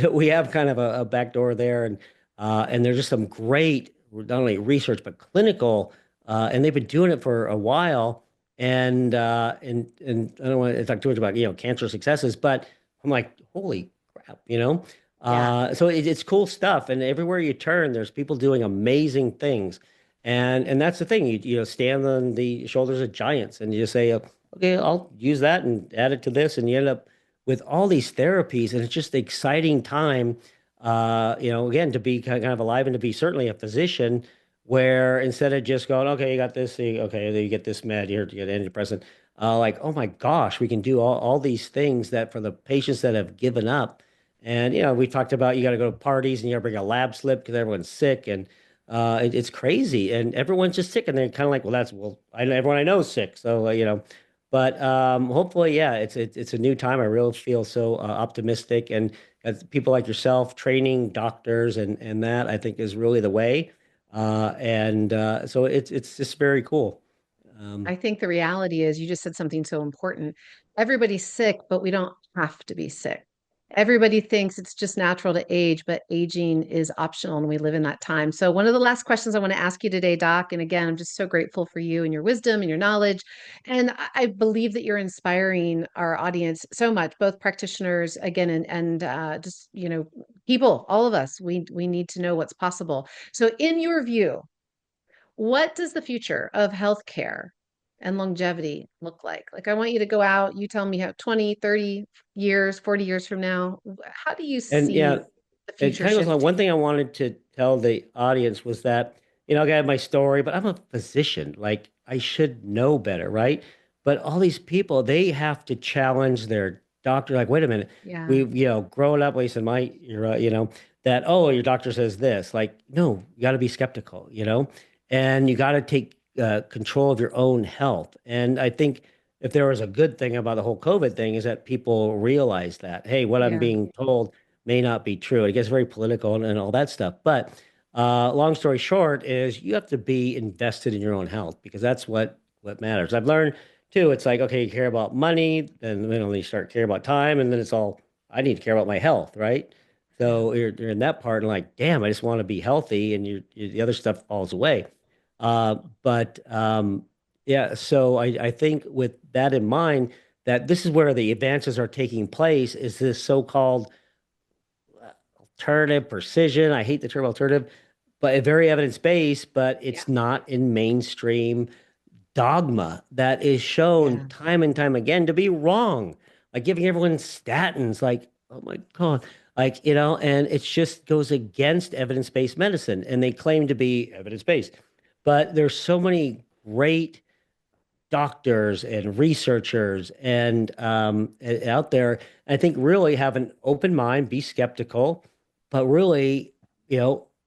so we have kind of a back door there, and there's just some great not only research but clinical, and they've been doing it for a while. And I don't want to talk too much about cancer successes, but I'm like, holy crap, you know. Yeah. So it's cool stuff, and everywhere you turn, there's people doing amazing things, and that's the thing. You stand on the shoulders of giants, and you just say, okay, I'll use that and add it to this, and you end up with all these therapies, and it's just an exciting time. Again, to be kind of alive and to be certainly a physician, where instead of just going, okay, you got this, okay, then you get this med, you get antidepressant, like, oh my gosh, we can do all these things that for the patients that have given up. And we talked about you got to go to parties and you got to bring a lab slip because everyone's sick, and it's crazy, and everyone's just sick, and they're kind of like, well, I know everyone I know is sick, so But hopefully, yeah, it's a new time. I really feel so optimistic, and as people like yourself, training doctors and that I think is really the way. And so it's just very cool. Um, I think the reality is you just said something so important. Everybody's sick, but we don't have to be sick. Everybody thinks it's just natural to age, but aging is optional and we live in that time. So, one of the last questions I want to ask you today, Doc, and again, I'm just so grateful for you and your wisdom and your knowledge. And I believe that you're inspiring our audience so much, both practitioners, again, and just, people, all of us, we need to know what's possible. So, in your view, what does the future of healthcare and longevity look like? Like, I want you to go out, you tell me how 20, 30 years, 40 years from now, how do you and see yeah, the it future kind of goes on. shifting? One thing I wanted to tell the audience was that, I got my story, but I'm a physician. Like, I should know better, right? But all these people, they have to challenge their doctor. Like, wait a minute, Yeah, we've, growing up, at least in my era, that, oh, your doctor says this. Like, no, you got to be skeptical, and you got to take control of your own health. And I think if there was a good thing about the whole COVID thing is that people realize that, hey, what I'm yeah, being told may not be true. It gets very political and all that stuff. But long story short is you have to be invested in your own health because that's what matters. I've learned too. It's like, okay, you care about money, then you start caring about time, and then it's all I need to care about my health, right? yeah. So you're in that part and like, damn, I just want to be healthy, and the other stuff falls away. But yeah, so I think with that in mind, that this is where the advances are taking place is this so-called alternative precision. I hate the term alternative, but a very evidence-based, but Yeah, it's not in mainstream dogma that is shown yeah, time and time again to be wrong. Like giving everyone statins, like, oh my God. Like, and it just goes against evidence-based medicine. And they claim to be evidence-based. But there's so many great doctors and researchers and out there. I think really have an open mind, be skeptical, but really,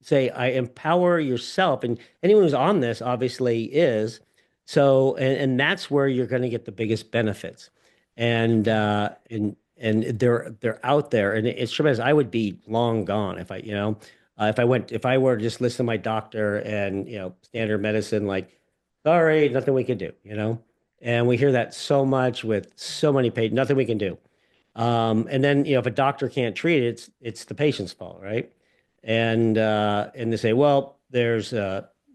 say I empower yourself. And anyone who's on this obviously is. So, and that's where you're going to get the biggest benefits. And yeah. they're out there, and it's tremendous. I would be long gone if if I were to just listen to my doctor and standard medicine, like, sorry, nothing we can do. And we hear that so much with so many patients, nothing we can do. And then, if a doctor can't treat it, it's the patient's fault, right? And they say, well, there's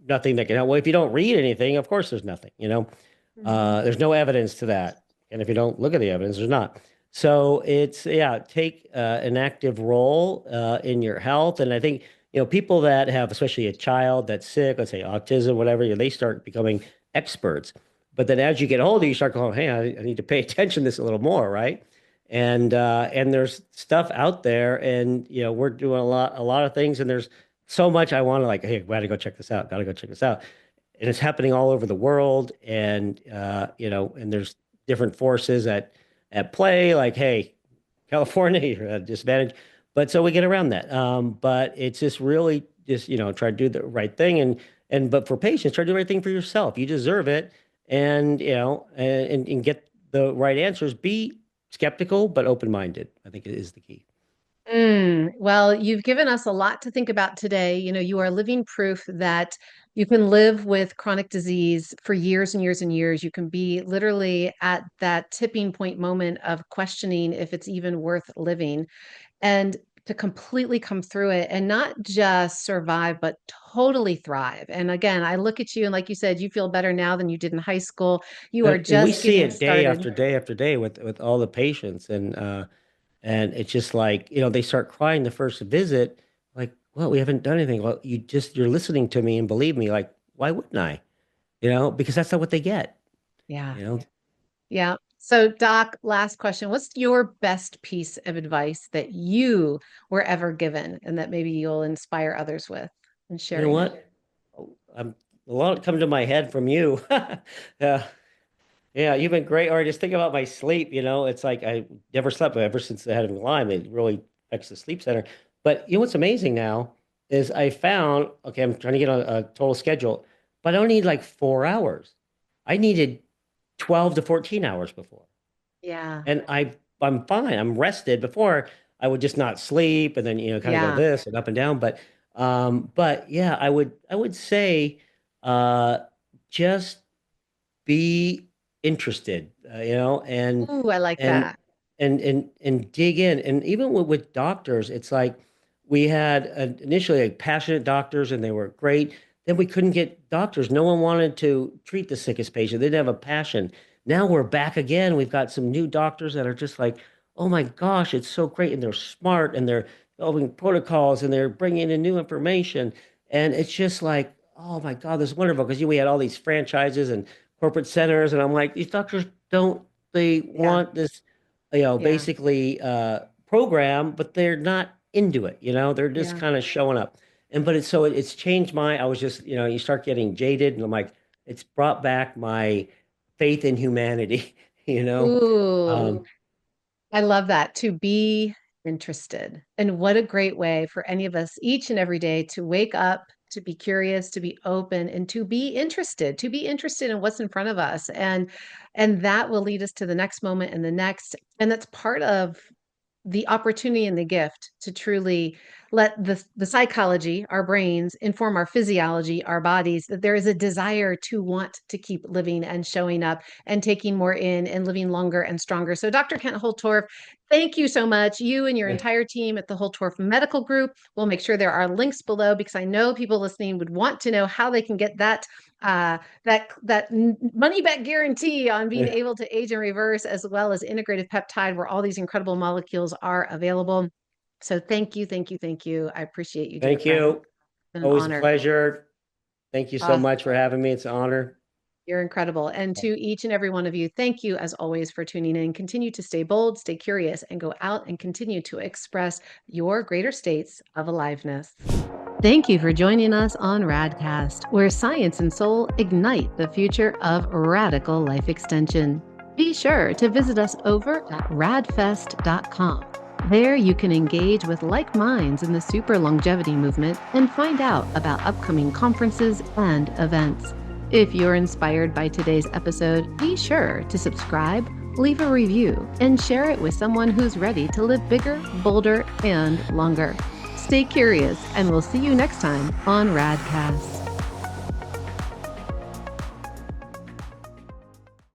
nothing that can help. Well, if you don't read anything, of course there's nothing, there's no evidence to that. And if you don't look at the evidence, there's not. So it's, take an active role in your health. And I think, people that have, especially a child that's sick, let's say autism, whatever, they start becoming experts. But then as you get older, you start going, hey, I need to pay attention to this a little more, right? And there's stuff out there, and we're doing a lot of things, and there's so much I want to, like, hey, gotta go check this out, and it's happening all over the world, and and there's different forces at play, like, hey, California, you're at a disadvantage, but so we get around that. But it's just really just try to do the right thing, but for patients, try to do the right thing for yourself. You deserve it, and and get the right answers. Be skeptical but open-minded, I think, it is the key. Well, you've given us a lot to think about today. You are living proof that you can live with chronic disease for years and years and years. You can be literally at that tipping point moment of questioning if it's even worth living, and to completely come through it and not just survive, but totally thrive. And again, I look at you, and like you said, you feel better now than you did in high school. You are And we just see getting it day started. after day after day with all the patients, and it's just like, they start crying the first visit, like, well, we haven't done anything. Well, you're listening to me and believe me, like, why wouldn't I? Because that's not what they get, Yeah. you know. Yeah. So, Doc, last question. What's your best piece of advice that you were ever given and that maybe you'll inspire others with and You know sharing it? what? I'm A lot come to my head from you. Yeah. Yeah, you've been great. Or just think about my sleep. It's like I never slept ever since I had Lyme. It really affects the sleep center. But what's amazing now is I found, okay, I'm trying to get on a total schedule, but I don't need like 4 hours. I needed 12 to 14 hours before. Yeah. And I'm fine. I'm rested. Before I would just not sleep and then, kind of go Yeah. this and up and down. But yeah, I would say uh just be interested, Ooh, I like and that. and dig in. And even with doctors, it's like we had initially like passionate doctors, and they were great. Then we couldn't get doctors. No one wanted to treat the sickest patient. They didn't have a passion. Now we're back again. We've got some new doctors that are just like, oh my gosh, it's so great, and they're smart, and they're developing protocols, and they're bringing in new information, and it's just like, oh my God, this is wonderful, because we had all these franchises and corporate centers, and I'm like, these doctors don't they Yeah. want this, Yeah. basically program, but they're not into it. They're just Yeah. kind of showing up. It's changed I was just, you start getting jaded, and I'm like, it's brought back my faith in humanity, you know. Ooh. Um, I love that, to be interested. And what a great way for any of us each and every day to wake up, to be curious, to be open, and to be interested in what's in front of us. And that will lead us to the next moment and the next. And that's part of the opportunity and the gift to truly let the psychology, our brains, inform our physiology, our bodies, that there is a desire to want to keep living and showing up and taking more in and living longer and stronger. So, Dr. Kent Holtorf, thank you so much. You and your entire team at the Holtorf Medical Group. We'll make sure there are links below, because I know people listening would want to know how they can get that money back guarantee on being yeah. able to age and reverse, as well as integrative peptide, where all these incredible molecules are available. So thank you, thank you, thank you. I appreciate you, dear Thank friend. you. It's been an Always a honor. pleasure. Thank you so much for having me. It's an honor. You're incredible. And to each and every one of you, thank you as always for tuning in. Continue to stay bold, stay curious, and go out and continue to express your greater states of aliveness. Thank you for joining us on RAADcast, where science and soul ignite the future of radical life extension. Be sure to visit us over at radfest.com. There you can engage with like minds in the super longevity movement and find out about upcoming conferences and events. If you're inspired by today's episode, be sure to subscribe, leave a review, and share it with someone who's ready to live bigger, bolder, and longer. Stay curious, and we'll see you next time on RAADcast.